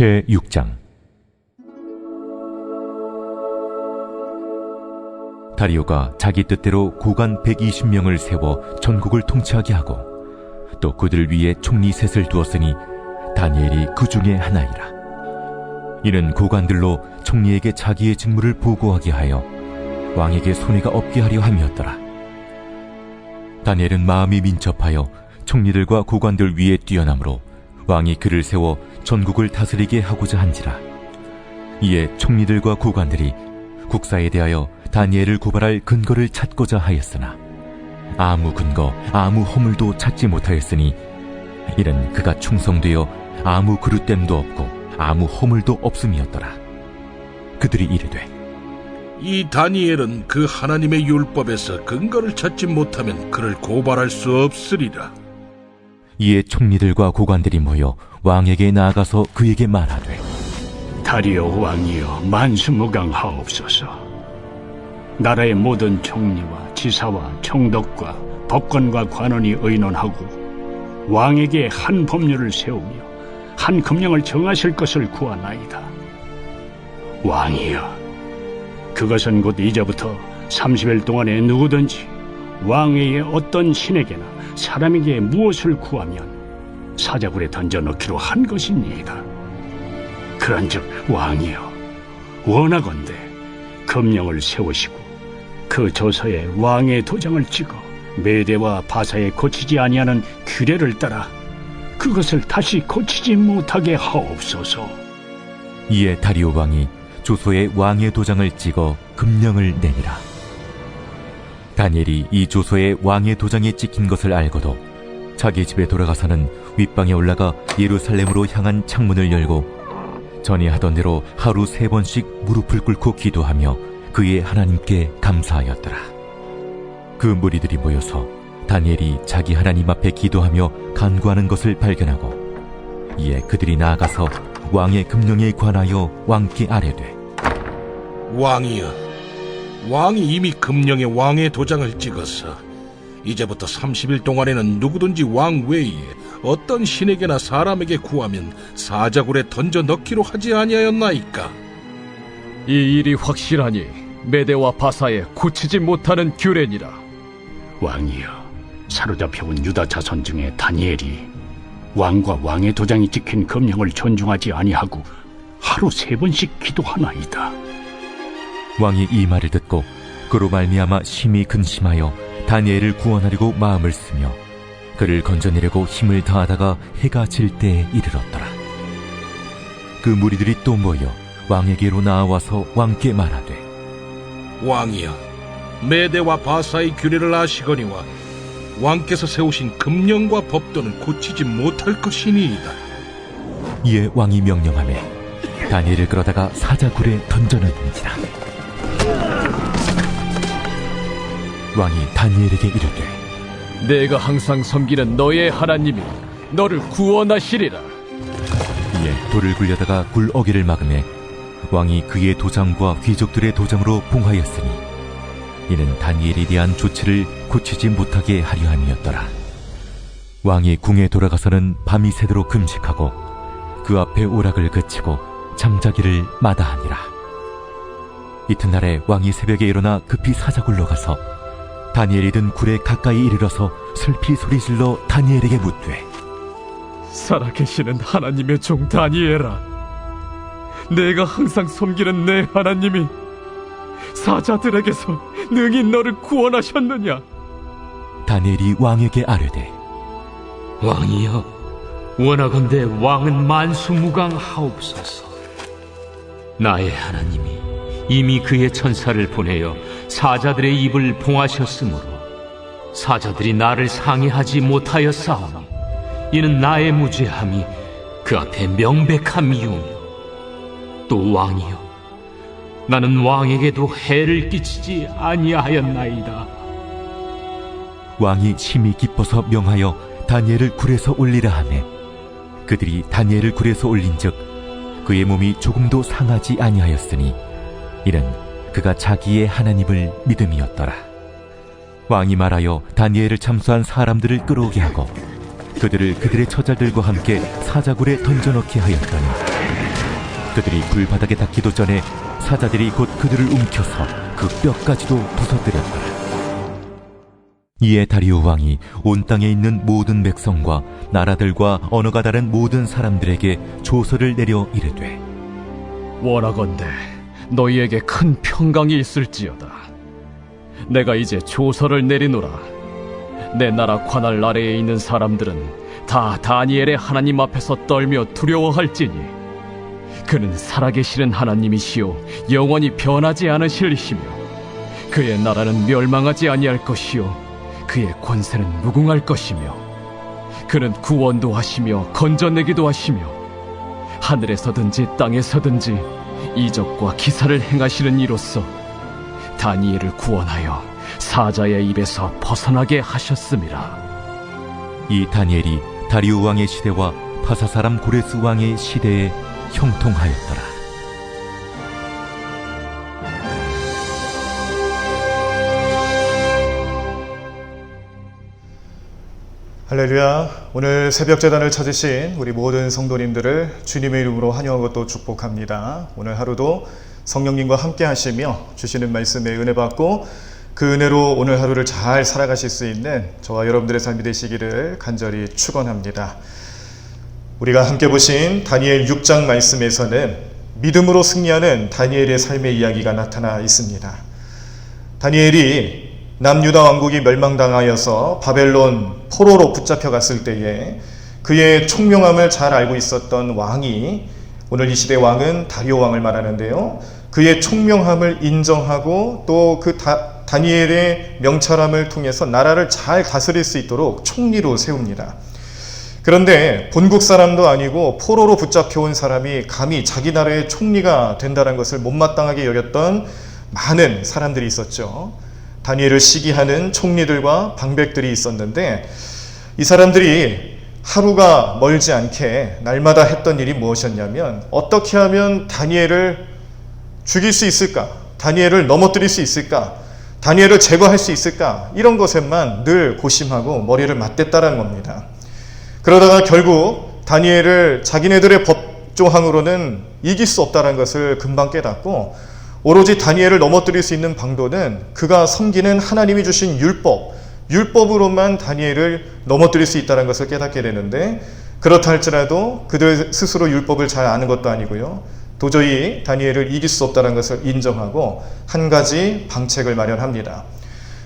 제6장. 다리오가 자기 뜻대로 고관 120명을 세워 전국을 통치하게 하고 또 그들 위에 총리 셋을 두었으니 다니엘이 그 중에 하나이라. 이는 고관들로 총리에게 자기의 직무를 보고하게 하여 왕에게 손해가 없게 하려 함이었더라. 다니엘은 마음이 민첩하여 총리들과 고관들 위에 뛰어나므로 왕이 그를 세워 전국을 다스리게 하고자 한지라. 이에 총리들과 고관들이 국사에 대하여 다니엘을 고발할 근거를 찾고자 하였으나 아무 근거, 아무 허물도 찾지 못하였으니 이는 그가 충성되어 아무 그릇됨도 없고 아무 허물도 없음이었더라. 그들이 이르되, 이 다니엘은 그 하나님의 율법에서 근거를 찾지 못하면 그를 고발할 수 없으리라. 이에 총리들과 고관들이 모여 왕에게 나아가서 그에게 말하되, 다리오 왕이여, 만수무강하옵소서. 나라의 모든 총리와 지사와 총독과 법관과 관원이 의논하고 왕에게 한 법률을 세우며 한 금령을 정하실 것을 구하나이다. 왕이여, 그것은 곧 이제부터 30일 동안에 누구든지 왕에게 어떤 신에게나 사람에게 무엇을 구하면 사자굴에 던져넣기로 한 것입니다. 그런즉 왕이여, 원하건대 금령을 세우시고 그 조서에 왕의 도장을 찍어 메대와 바사에 고치지 아니하는 규례를 따라 그것을 다시 고치지 못하게 하옵소서. 이에 다리오 왕이 조서에 왕의 도장을 찍어 금령을 내니라. 다니엘이 이 조서에 왕의 도장이 찍힌 것을 알고도 자기 집에 돌아가서는 윗방에 올라가 예루살렘으로 향한 창문을 열고 전에 하던 대로 하루 3번씩 무릎을 꿇고 기도하며 그의 하나님께 감사하였더라. 그 무리들이 모여서 다니엘이 자기 하나님 앞에 기도하며 간구하는 것을 발견하고 이에 그들이 나아가서 왕의 금령에 관하여 왕께 아뢰되, 왕이여, 왕이 이미 금령에 왕의 도장을 찍어서 이제부터 30일 동안에는 누구든지 왕 외에 어떤 신에게나 사람에게 구하면 사자굴에 던져 넣기로 하지 아니하였나이까? 이 일이 확실하니 메대와 바사에 고치지 못하는 규례니라. 왕이여, 사로잡혀온 유다 자손 중에 다니엘이 왕과 왕의 도장이 찍힌 금령을 존중하지 아니하고 하루 3번씩 기도하나이다. 왕이 이 말을 듣고 그로 말미암아 심히 근심하여 다니엘을 구원하려고 마음을 쓰며 그를 건져내려고 힘을 다하다가 해가 질 때에 이르렀더라. 그 무리들이 또 모여 왕에게로 나아와서 왕께 말하되, 왕이여, 메대와 바사의 규례를 아시거니와 왕께서 세우신 금령과 법도는 고치지 못할 것이니이다. 이에 왕이 명령하매 다니엘을 끌어다가 사자굴에 던져넣은지라. 왕이 다니엘에게 이르되, 내가 항상 섬기는 너의 하나님이 너를 구원하시리라. 이에 돌을 굴려다가 굴 어귀를 막으매 왕이 그의 도장과 귀족들의 도장으로 봉하였으니 이는 다니엘에 대한 조치를 고치지 못하게 하려 함이었더라. 왕이 궁에 돌아가서는 밤이 새도록 금식하고 그 앞에 오락을 그치고 잠자기를 마다하니라. 이튿날에 왕이 새벽에 일어나 급히 사자굴로 가서 다니엘이 든 굴에 가까이 이르러서 슬피 소리질러 다니엘에게 묻되, 살아계시는 하나님의 종 다니엘아, 내가 항상 섬기는 내 하나님이 사자들에게서 능히 너를 구원하셨느냐? 다니엘이 왕에게 아뢰되, 왕이여, 원하건대 왕은 만수무강하옵소서. 나의 하나님이 이미 그의 천사를 보내어 사자들의 입을 봉하셨으므로 사자들이 나를 상해하지 못하였사오니 이는 나의 무죄함이 그 앞에 명백함이오며, 또 왕이여, 나는 왕에게도 해를 끼치지 아니하였나이다. 왕이 심히 기뻐서 명하여 다니엘을 굴에서 올리라 하매 그들이 다니엘을 굴에서 올린즉 그의 몸이 조금도 상하지 아니하였으니 이는 그가 자기의 하나님을 믿음이었더라. 왕이 말하여 다니엘을 참수한 사람들을 끌어오게 하고 그들을 그들의 처자들과 함께 사자굴에 던져넣게 하였더니 그들이 불바닥에 닿기도 전에 사자들이 곧 그들을 움켜서 그 뼈까지도 부서뜨렸더라. 이에 다리오 왕이 온 땅에 있는 모든 백성과 나라들과 언어가 다른 모든 사람들에게 조서를 내려 이르되, 원하건대 너희에게 큰 평강이 있을지어다. 내가 이제 조서를 내리노라. 내 나라 관할 아래에 있는 사람들은 다 다니엘의 하나님 앞에서 떨며 두려워할지니 그는 살아계시는 하나님이시요 영원히 변하지 않으실 이시며 그의 나라는 멸망하지 아니할 것이요 그의 권세는 무궁할 것이며 그는 구원도 하시며 건져내기도 하시며 하늘에서든지 땅에서든지 이적과 기사를 행하시는 이로써 다니엘을 구원하여 사자의 입에서 벗어나게 하셨음이라. 이 다니엘이 다리오 왕의 시대와 파사 사람 고레스 왕의 시대에 형통하였더라. 할렐루야. 오늘 새벽 제단을 찾으신 우리 모든 성도님들을 주님의 이름으로 환영하고 또 축복합니다. 오늘 하루도 성령님과 함께 하시며 주시는 말씀에 은혜 받고 그 은혜로 오늘 하루를 잘 살아가실 수 있는 저와 여러분들의 삶이 되시기를 간절히 축원합니다. 우리가 함께 보신 다니엘 6장 말씀에서는 믿음으로 승리하는 다니엘의 삶의 이야기가 나타나 있습니다. 다니엘이 남유다 왕국이 멸망당하여서 바벨론 포로로 붙잡혀갔을 때에 그의 총명함을 잘 알고 있었던 왕이, 오늘 이 시대 왕은 다리오 왕을 말하는데요, 그의 총명함을 인정하고 또 그 다니엘의 명철함을 통해서 나라를 잘 다스릴 수 있도록 총리로 세웁니다. 그런데 본국 사람도 아니고 포로로 붙잡혀온 사람이 감히 자기 나라의 총리가 된다는 것을 못마땅하게 여겼던 많은 사람들이 있었죠. 다니엘을 시기하는 총리들과 방백들이 있었는데 이 사람들이 하루가 멀지 않게 날마다 했던 일이 무엇이었냐면, 어떻게 하면 다니엘을 죽일 수 있을까? 다니엘을 넘어뜨릴 수 있을까? 다니엘을 제거할 수 있을까? 이런 것에만 늘 고심하고 머리를 맞댔다는 겁니다. 그러다가 결국 다니엘을 자기네들의 법조항으로는 이길 수 없다는 것을 금방 깨닫고, 오로지 다니엘을 넘어뜨릴 수 있는 방도는 그가 섬기는 하나님이 주신 율법으로만 다니엘을 넘어뜨릴 수 있다는 것을 깨닫게 되는데, 그렇다 할지라도 그들 스스로 율법을 잘 아는 것도 아니고요, 도저히 다니엘을 이길 수 없다는 것을 인정하고 한 가지 방책을 마련합니다.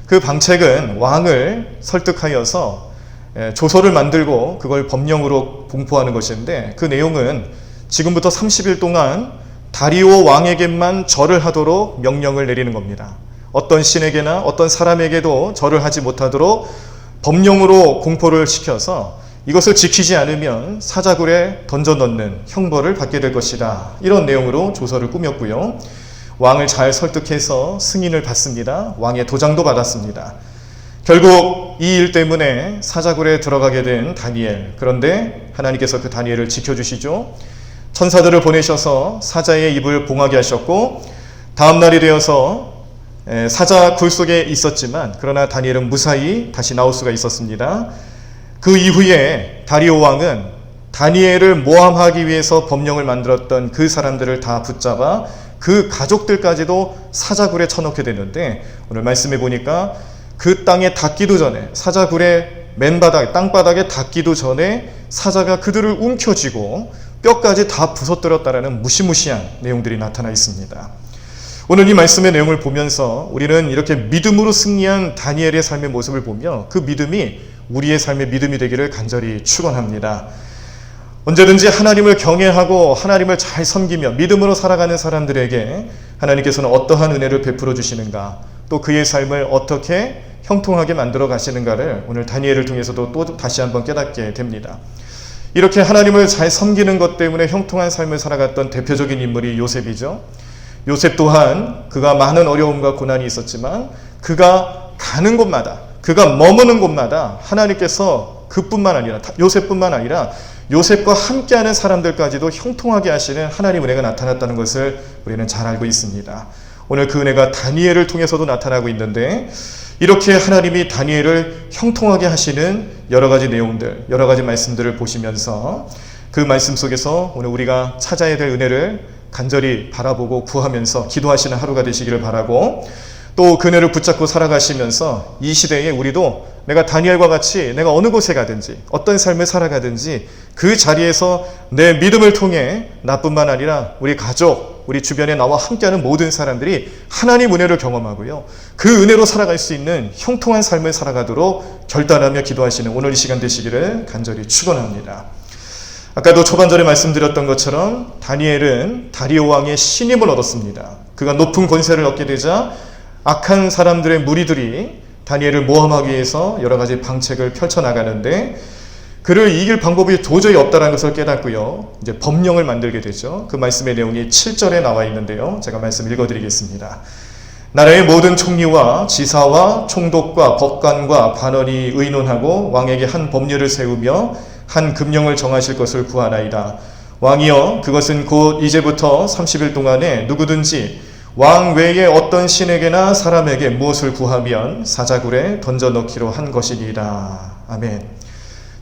그 방책은 왕을 설득하여서 조서를 만들고 그걸 법령으로 공포하는 것인데, 그 내용은 지금부터 30일 동안 다리오 왕에게만 절을 하도록 명령을 내리는 겁니다. 어떤 신에게나 어떤 사람에게도 절을 하지 못하도록 법령으로 공포를 시켜서 이것을 지키지 않으면 사자굴에 던져넣는 형벌을 받게 될 것이다. 이런 내용으로 조서를 꾸몄고요. 왕을 잘 설득해서 승인을 받습니다. 왕의 도장도 받았습니다. 결국 이 일 때문에 사자굴에 들어가게 된 다니엘. 그런데 하나님께서 그 다니엘을 지켜주시죠. 천사들을 보내셔서 사자의 입을 봉하게 하셨고, 다음 날이 되어서 사자 굴 속에 있었지만 그러나 다니엘은 무사히 다시 나올 수가 있었습니다. 그 이후에 다리오 왕은 다니엘을 모함하기 위해서 법령을 만들었던 그 사람들을 다 붙잡아 그 가족들까지도 사자굴에 쳐넣게 되는데, 오늘 말씀해 보니까 그 땅에 닿기도 전에, 사자굴의 맨바닥, 땅바닥에 닿기도 전에 사자가 그들을 움켜쥐고 뼈까지 다 부서뜨렸다라는 무시무시한 내용들이 나타나 있습니다. 오늘 이 말씀의 내용을 보면서 우리는 이렇게 믿음으로 승리한 다니엘의 삶의 모습을 보며 그 믿음이 우리의 삶의 믿음이 되기를 간절히 축원합니다. 언제든지 하나님을 경외하고 하나님을 잘 섬기며 믿음으로 살아가는 사람들에게 하나님께서는 어떠한 은혜를 베풀어 주시는가, 또 그의 삶을 어떻게 형통하게 만들어 가시는가를 오늘 다니엘을 통해서도 또 다시 한번 깨닫게 됩니다. 이렇게 하나님을 잘 섬기는 것 때문에 형통한 삶을 살아갔던 대표적인 인물이 요셉이죠. 요셉 또한 그가 많은 어려움과 고난이 있었지만 그가 가는 곳마다, 그가 머무는 곳마다 하나님께서 그뿐만 아니라, 요셉뿐만 아니라 요셉과 함께하는 사람들까지도 형통하게 하시는 하나님의 은혜가 나타났다는 것을 우리는 잘 알고 있습니다. 오늘 그 은혜가 다니엘을 통해서도 나타나고 있는데, 이렇게 하나님이 다니엘을 형통하게 하시는 여러 가지 내용들, 여러 가지 말씀들을 보시면서 그 말씀 속에서 오늘 우리가 찾아야 될 은혜를 간절히 바라보고 구하면서 기도하시는 하루가 되시기를 바라고, 또 그네를 붙잡고 살아가시면서 이 시대에 우리도 내가 다니엘과 같이 내가 어느 곳에 가든지 어떤 삶을 살아가든지 그 자리에서 내 믿음을 통해 나뿐만 아니라 우리 가족, 우리 주변에 나와 함께하는 모든 사람들이 하나님 은혜를 경험하고요, 그 은혜로 살아갈 수 있는 형통한 삶을 살아가도록 결단하며 기도하시는 오늘 이 시간 되시기를 간절히 축원합니다. 아까도 초반절에 말씀드렸던 것처럼 다니엘은 다리오 왕의 신임을 얻었습니다. 그가 높은 권세를 얻게 되자 악한 사람들의 무리들이 다니엘을 모함하기 위해서 여러 가지 방책을 펼쳐나가는데, 그를 이길 방법이 도저히 없다는 것을 깨닫고요, 이제 법령을 만들게 되죠. 그 말씀의 내용이 7절에 나와 있는데요, 제가 말씀 읽어드리겠습니다. 나라의 모든 총리와 지사와 총독과 법관과 관원이 의논하고 왕에게 한 법률을 세우며 한 금령을 정하실 것을 구하나이다. 왕이여, 그것은 곧 이제부터 30일 동안에 누구든지 왕 외에 어떤 신에게나 사람에게 무엇을 구하면 사자굴에 던져 넣기로 한 것이니라. 아멘.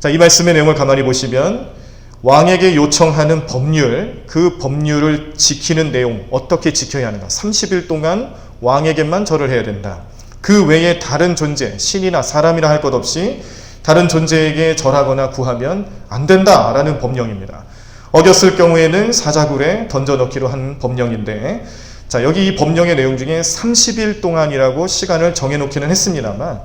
자, 이 말씀의 내용을 가만히 보시면 왕에게 요청하는 법률, 그 법률을 지키는 내용, 어떻게 지켜야 하는가. 30일 동안 왕에게만 절을 해야 된다. 그 외에 다른 존재, 신이나 사람이라 할 것 없이 다른 존재에게 절하거나 구하면 안 된다라는 법령입니다. 어겼을 경우에는 사자굴에 던져 넣기로 한 법령인데, 자, 여기 이 법령의 내용 중에 30일 동안이라고 시간을 정해놓기는 했습니다만,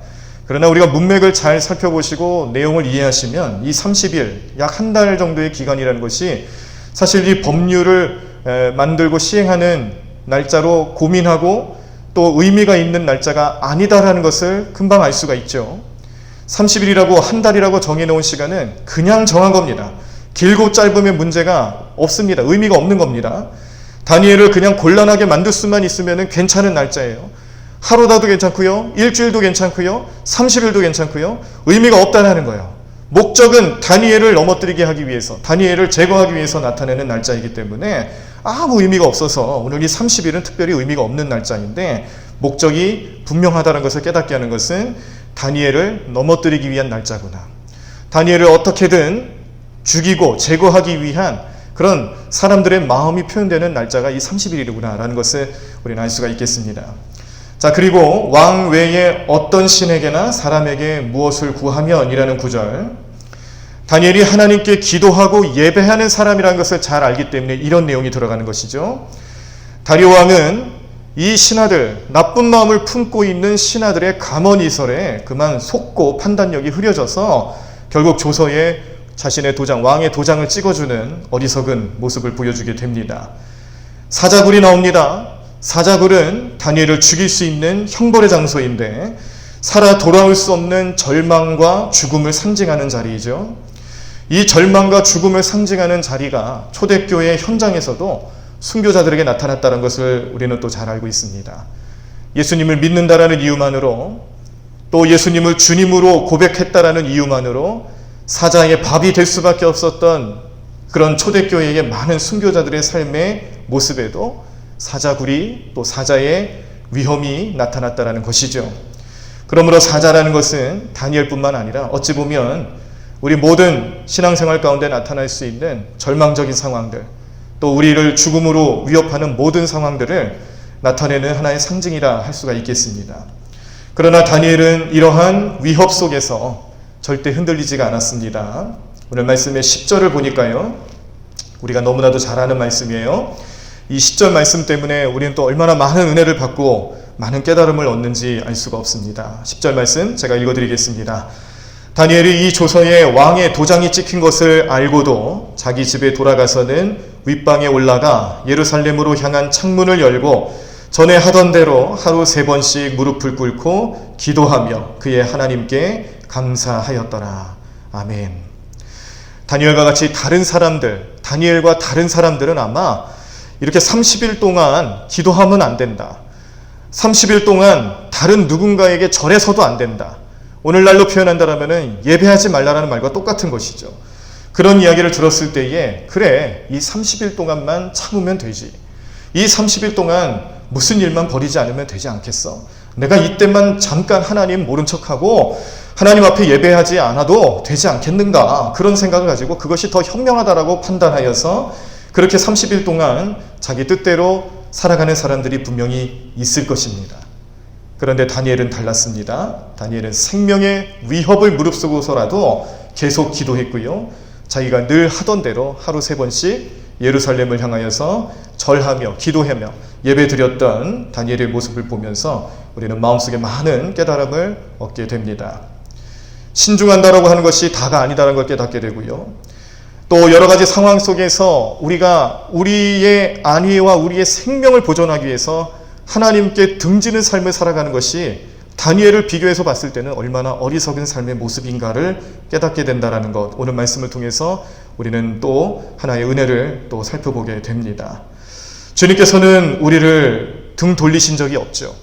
그러나 우리가 문맥을 잘 살펴보시고 내용을 이해하시면 이 30일, 약 한 달 정도의 기간이라는 것이 사실 이 법률을 만들고 시행하는 날짜로 고민하고 또 의미가 있는 날짜가 아니다라는 것을 금방 알 수가 있죠. 30일이라고 한 달이라고 정해놓은 시간은 그냥 정한 겁니다. 길고 짧음의 문제가 없습니다. 의미가 없는 겁니다. 다니엘을 그냥 곤란하게 만들 수만 있으면 괜찮은 날짜예요. 하루다도 괜찮고요, 일주일도 괜찮고요, 30일도 괜찮고요. 의미가 없다는 거예요. 목적은 다니엘을 넘어뜨리게 하기 위해서, 다니엘을 제거하기 위해서 나타내는 날짜이기 때문에 아무 의미가 없어서 오늘 이 30일은 특별히 의미가 없는 날짜인데, 목적이 분명하다는 것을 깨닫게 하는 것은 다니엘을 넘어뜨리기 위한 날짜구나, 다니엘을 어떻게든 죽이고 제거하기 위한 그런 사람들의 마음이 표현되는 날짜가 이 30일이구나 라는 것을 우리는 알 수가 있겠습니다. 자, 그리고 왕 외에 어떤 신에게나 사람에게 무엇을 구하면 이라는 구절, 다니엘이 하나님께 기도하고 예배하는 사람이라는 것을 잘 알기 때문에 이런 내용이 들어가는 것이죠. 다리오 왕은 이 신하들, 나쁜 마음을 품고 있는 신하들의 감언이설에 그만 속고 판단력이 흐려져서 결국 조서에 자신의 도장, 왕의 도장을 찍어주는 어리석은 모습을 보여주게 됩니다. 사자굴이 나옵니다. 사자굴은 다니엘을 죽일 수 있는 형벌의 장소인데, 살아 돌아올 수 없는 절망과 죽음을 상징하는 자리이죠. 이 절망과 죽음을 상징하는 자리가 초대교회 현장에서도 순교자들에게 나타났다는 것을 우리는 또 잘 알고 있습니다. 예수님을 믿는다라는 이유만으로, 또 예수님을 주님으로 고백했다라는 이유만으로 사자의 밥이 될 수밖에 없었던 그런 초대교회의 많은 순교자들의 삶의 모습에도 사자굴이, 또 사자의 위험이 나타났다는 것이죠. 그러므로 사자라는 것은 다니엘뿐만 아니라 어찌 보면 우리 모든 신앙생활 가운데 나타날 수 있는 절망적인 상황들, 또 우리를 죽음으로 위협하는 모든 상황들을 나타내는 하나의 상징이라 할 수가 있겠습니다. 그러나 다니엘은 이러한 위협 속에서 절대 흔들리지가 않았습니다. 오늘 말씀의 10절을 보니까요, 우리가 너무나도 잘 아는 말씀이에요. 이 10절 말씀 때문에 우리는 또 얼마나 많은 은혜를 받고 많은 깨달음을 얻는지 알 수가 없습니다. 10절 말씀 제가 읽어드리겠습니다. 다니엘이 이 조서에 왕의 도장이 찍힌 것을 알고도 자기 집에 돌아가서는 윗방에 올라가 예루살렘으로 향한 창문을 열고 전에 하던 대로 하루 3번씩 무릎을 꿇고 기도하며 그의 하나님께 감사하였더라. 아멘. 다니엘과 같이 다른 사람들, 다니엘과 다른 사람들은 아마 이렇게 30일 동안 기도하면 안 된다, 30일 동안 다른 누군가에게 절해서도 안 된다, 오늘날로 표현한다면 예배하지 말라라는 말과 똑같은 것이죠. 그런 이야기를 들었을 때에 그래, 이 30일 동안만 참으면 되지, 이 30일 동안 무슨 일만 벌이지 않으면 되지 않겠어, 내가 이때만 잠깐 하나님 모른 척하고 하나님 앞에 예배하지 않아도 되지 않겠는가, 그런 생각을 가지고 그것이 더 현명하다라고 판단하여서 그렇게 30일 동안 자기 뜻대로 살아가는 사람들이 분명히 있을 것입니다. 그런데 다니엘은 달랐습니다. 다니엘은 생명의 위협을 무릅쓰고서라도 계속 기도했고요. 자기가 늘 하던 대로 하루 3번씩 예루살렘을 향하여서 절하며 기도하며 예배드렸던 다니엘의 모습을 보면서 우리는 마음속에 많은 깨달음을 얻게 됩니다. 신중한다라고 하는 것이 다가 아니다라는 걸 깨닫게 되고요. 또 여러 가지 상황 속에서 우리가 우리의 안위와 우리의 생명을 보존하기 위해서 하나님께 등지는 삶을 살아가는 것이 다니엘을 비교해서 봤을 때는 얼마나 어리석은 삶의 모습인가를 깨닫게 된다는 것, 오늘 말씀을 통해서 우리는 또 하나의 은혜를 또 살펴보게 됩니다. 주님께서는 우리를 등 돌리신 적이 없죠.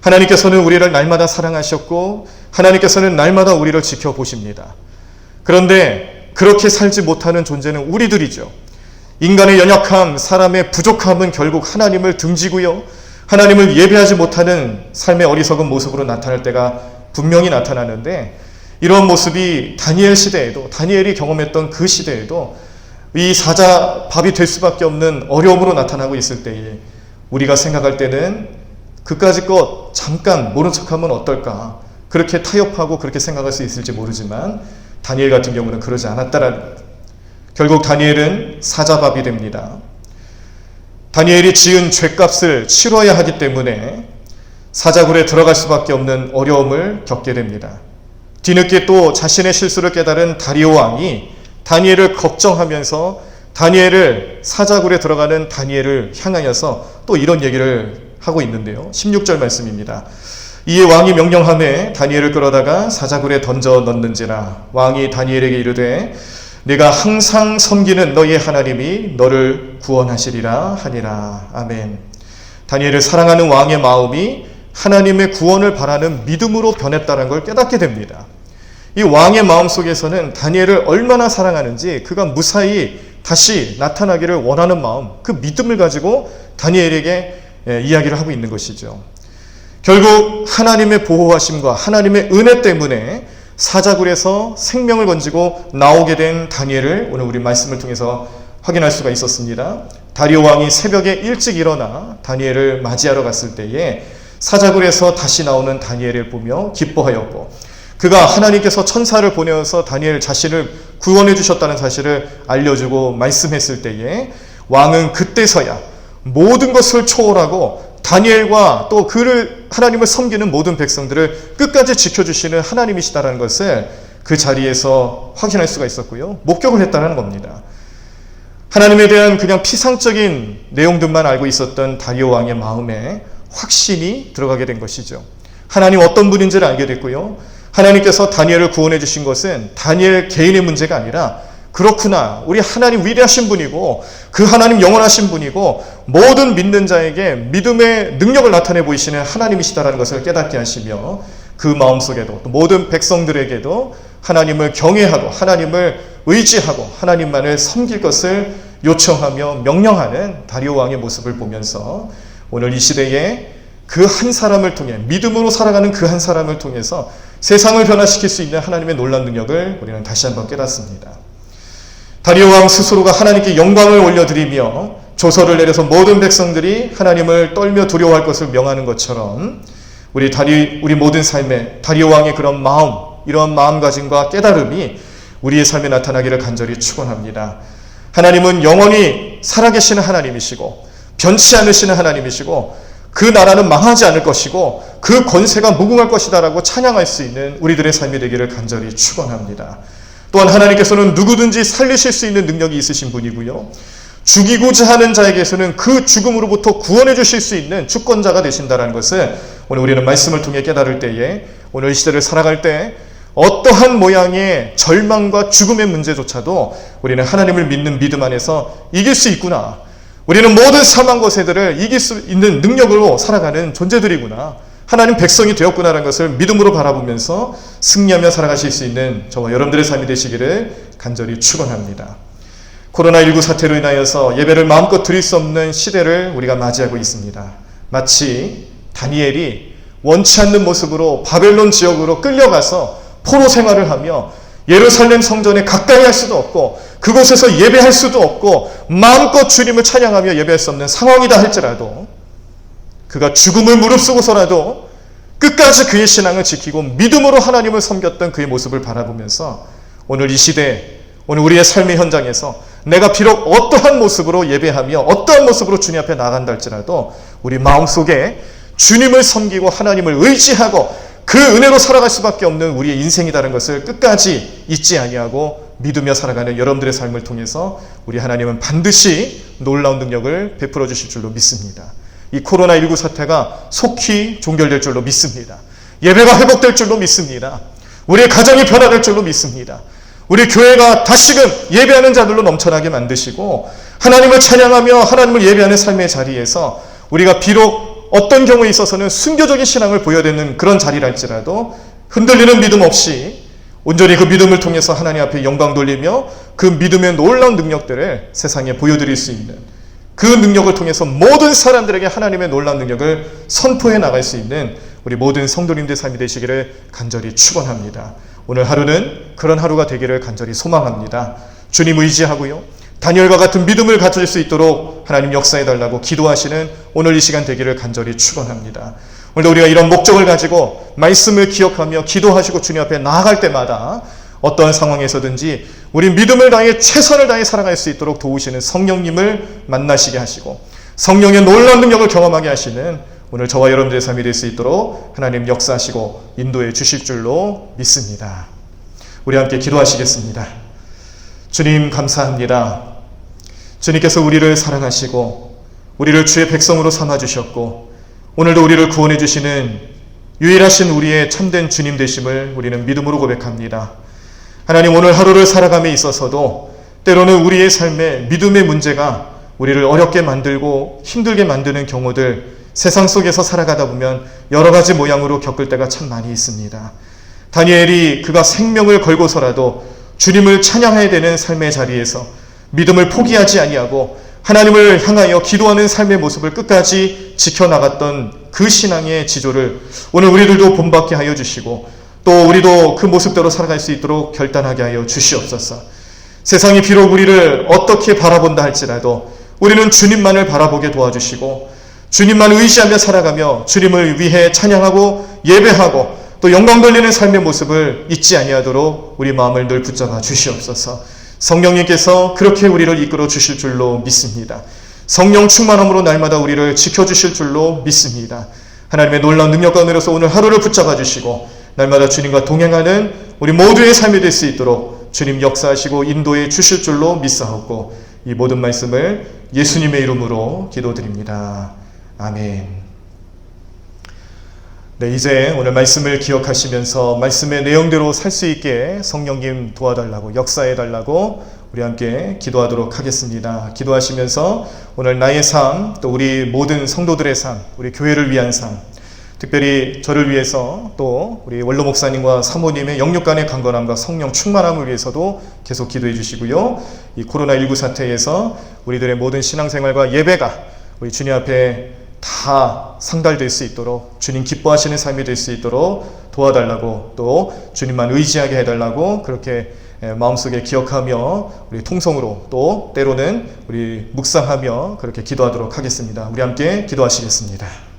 하나님께서는 우리를 날마다 사랑하셨고 하나님께서는 날마다 우리를 지켜보십니다. 그런데 그렇게 살지 못하는 존재는 우리들이죠. 인간의 연약함, 사람의 부족함은 결국 하나님을 등지고요. 하나님을 예배하지 못하는 삶의 어리석은 모습으로 나타날 때가 분명히 나타나는데, 이런 모습이 다니엘 시대에도, 다니엘이 경험했던 그 시대에도 이 사자밥이 될 수밖에 없는 어려움으로 나타나고 있을 때에 우리가 생각할 때는 그까짓 것 잠깐 모른 척하면 어떨까, 그렇게 타협하고 그렇게 생각할 수 있을지 모르지만 다니엘 같은 경우는 그러지 않았다라는 것. 결국 다니엘은 사자밥이 됩니다. 다니엘이 지은 죄값을 치러야 하기 때문에 사자굴에 들어갈 수밖에 없는 어려움을 겪게 됩니다. 뒤늦게 또 자신의 실수를 깨달은 다리오 왕이 다니엘을 걱정하면서 다니엘을, 사자굴에 들어가는 다니엘을 향하여서 또 이런 얘기를 하고 있는데요. 16절 말씀입니다. 이에 왕이 명령하매 다니엘을 끌어다가 사자굴에 던져 넣는지라. 왕이 다니엘에게 이르되 네가 항상 섬기는 너희의 하나님이 너를 구원하시리라 하니라. 아멘. 다니엘을 사랑하는 왕의 마음이 하나님의 구원을 바라는 믿음으로 변했다는 걸 깨닫게 됩니다. 이 왕의 마음 속에서는 다니엘을 얼마나 사랑하는지, 그가 무사히 다시 나타나기를 원하는 마음, 그 믿음을 가지고 다니엘에게 이야기를 하고 있는 것이죠. 결국 하나님의 보호하심과 하나님의 은혜 때문에 사자굴에서 생명을 건지고 나오게 된 다니엘을 오늘 우리 말씀을 통해서 확인할 수가 있었습니다. 다리오 왕이 새벽에 일찍 일어나 다니엘을 맞이하러 갔을 때에 사자굴에서 다시 나오는 다니엘을 보며 기뻐하였고, 그가 하나님께서 천사를 보내어서 다니엘 자신을 구원해 주셨다는 사실을 알려주고 말씀했을 때에 왕은 그때서야 모든 것을 초월하고 다니엘과 또 그를, 하나님을 섬기는 모든 백성들을 끝까지 지켜주시는 하나님이시다라는 것을 그 자리에서 확인할 수가 있었고요. 목격을 했다는 겁니다. 하나님에 대한 그냥 피상적인 내용들만 알고 있었던 다리오 왕의 마음에 확신이 들어가게 된 것이죠. 하나님 어떤 분인지를 알게 됐고요. 하나님께서 다니엘을 구원해 주신 것은 다니엘 개인의 문제가 아니라, 그렇구나, 우리 하나님 위대하신 분이고 그 하나님 영원하신 분이고 모든 믿는 자에게 믿음의 능력을 나타내 보이시는 하나님이시다라는 것을 깨닫게 하시며, 그 마음속에도 또 모든 백성들에게도 하나님을 경외하고 하나님을 의지하고 하나님만을 섬길 것을 요청하며 명령하는 다리오 왕의 모습을 보면서 오늘 이 시대에 그 한 사람을 통해, 믿음으로 살아가는 그 한 사람을 통해서 세상을 변화시킬 수 있는 하나님의 놀라운 능력을 우리는 다시 한번 깨닫습니다. 다리오 왕 스스로가 하나님께 영광을 올려드리며 조서를 내려서 모든 백성들이 하나님을 떨며 두려워할 것을 명하는 것처럼 우리 모든 삶에 다리오 왕의 그런 마음, 이러한 마음가짐과 깨달음이 우리의 삶에 나타나기를 간절히 축원합니다. 하나님은 영원히 살아계시는 하나님이시고 변치 않으시는 하나님이시고 그 나라는 망하지 않을 것이고 그 권세가 무궁할 것이다라고 찬양할 수 있는 우리들의 삶이 되기를 간절히 축원합니다. 또한 하나님께서는 누구든지 살리실 수 있는 능력이 있으신 분이고요. 죽이고자 하는 자에게서는 그 죽음으로부터 구원해 주실 수 있는 주권자가 되신다는 것을 오늘 우리는 말씀을 통해 깨달을 때에, 오늘 이 시대를 살아갈 때 어떠한 모양의 절망과 죽음의 문제조차도 우리는 하나님을 믿는 믿음 안에서 이길 수 있구나. 우리는 모든 사망과 세대를 이길 수 있는 능력으로 살아가는 존재들이구나. 하나님 백성이 되었구나라는 것을 믿음으로 바라보면서 승리하며 살아가실 수 있는 저와 여러분들의 삶이 되시기를 간절히 축원합니다. 코로나19 사태로 인하여서 예배를 마음껏 드릴 수 없는 시대를 우리가 맞이하고 있습니다. 마치 다니엘이 원치 않는 모습으로 바벨론 지역으로 끌려가서 포로 생활을 하며 예루살렘 성전에 가까이 할 수도 없고 그곳에서 예배할 수도 없고 마음껏 주님을 찬양하며 예배할 수 없는 상황이다 할지라도 그가 죽음을 무릅쓰고서라도 끝까지 그의 신앙을 지키고 믿음으로 하나님을 섬겼던 그의 모습을 바라보면서 오늘 이 시대, 오늘 우리의 삶의 현장에서 내가 비록 어떠한 모습으로 예배하며 어떠한 모습으로 주님 앞에 나간다 할지라도 우리 마음속에 주님을 섬기고 하나님을 의지하고 그 은혜로 살아갈 수밖에 없는 우리의 인생이라는 것을 끝까지 잊지 아니하고 믿으며 살아가는 여러분들의 삶을 통해서 우리 하나님은 반드시 놀라운 능력을 베풀어 주실 줄로 믿습니다. 이 코로나19 사태가 속히 종결될 줄로 믿습니다. 예배가 회복될 줄로 믿습니다. 우리의 가정이 변화될 줄로 믿습니다. 우리 교회가 다시금 예배하는 자들로 넘쳐나게 만드시고 하나님을 찬양하며 하나님을 예배하는 삶의 자리에서 우리가 비록 어떤 경우에 있어서는 순교적인 신앙을 보여야 되는 그런 자리랄지라도 흔들리는 믿음 없이 온전히 그 믿음을 통해서 하나님 앞에 영광 돌리며 그 믿음의 놀라운 능력들을 세상에 보여드릴 수 있는 그 능력을 통해서 모든 사람들에게 하나님의 놀라운 능력을 선포해 나갈 수 있는 우리 모든 성도님들의 삶이 되시기를 간절히 축원합니다. 오늘 하루는 그런 하루가 되기를 간절히 소망합니다. 주님 의지하고요. 다니엘과 같은 믿음을 가질 수 있도록 하나님 역사해달라고 기도하시는 오늘 이 시간 되기를 간절히 축원합니다. 오늘도 우리가 이런 목적을 가지고 말씀을 기억하며 기도하시고 주님 앞에 나아갈 때마다 어떠한 상황에서든지 우리 믿음을 다해 최선을 다해 살아갈 수 있도록 도우시는 성령님을 만나시게 하시고 성령의 놀라운 능력을 경험하게 하시는 오늘 저와 여러분들의 삶이 될 수 있도록 하나님 역사하시고 인도해 주실 줄로 믿습니다. 우리 함께 기도하시겠습니다. 주님 감사합니다. 주님께서 우리를 사랑하시고 우리를 주의 백성으로 삼아주셨고 오늘도 우리를 구원해 주시는 유일하신 우리의 참된 주님 되심을 우리는 믿음으로 고백합니다. 하나님 오늘 하루를 살아감에 있어서도 때로는 우리의 삶에 믿음의 문제가 우리를 어렵게 만들고 힘들게 만드는 경우들 세상 속에서 살아가다 보면 여러 가지 모양으로 겪을 때가 참 많이 있습니다. 다니엘이 그가 생명을 걸고서라도 주님을 찬양해야 되는 삶의 자리에서 믿음을 포기하지 아니하고 하나님을 향하여 기도하는 삶의 모습을 끝까지 지켜나갔던 그 신앙의 지조를 오늘 우리들도 본받게 하여 주시고 또 우리도 그 모습대로 살아갈 수 있도록 결단하게 하여 주시옵소서. 세상이 비록 우리를 어떻게 바라본다 할지라도 우리는 주님만을 바라보게 도와주시고 주님만 의지하며 살아가며 주님을 위해 찬양하고 예배하고 또 영광 돌리는 삶의 모습을 잊지 아니하도록 우리 마음을 늘 붙잡아 주시옵소서. 성령님께서 그렇게 우리를 이끌어 주실 줄로 믿습니다. 성령 충만함으로 날마다 우리를 지켜주실 줄로 믿습니다. 하나님의 놀라운 능력과 은혜로서 오늘 하루를 붙잡아 주시고 날마다 주님과 동행하는 우리 모두의 삶이 될 수 있도록 주님 역사하시고 인도해 주실 줄로 믿사옵고 이 모든 말씀을 예수님의 이름으로 기도드립니다. 아멘. 네, 이제 오늘 말씀을 기억하시면서 말씀의 내용대로 살 수 있게 성령님 도와달라고 역사해달라고 우리 함께 기도하도록 하겠습니다. 기도하시면서 오늘 나의 삶, 또 우리 모든 성도들의 삶, 우리 교회를 위한 삶, 특별히 저를 위해서 또 우리 원로 목사님과 사모님의 영육간의 강건함과 성령 충만함을 위해서도 계속 기도해 주시고요. 이 코로나19 사태에서 우리들의 모든 신앙생활과 예배가 우리 주님 앞에 다 상달될 수 있도록 주님 기뻐하시는 삶이 될 수 있도록 도와달라고 또 주님만 의지하게 해달라고 그렇게 마음속에 기억하며 우리 통성으로 또 때로는 우리 묵상하며 그렇게 기도하도록 하겠습니다. 우리 함께 기도하시겠습니다.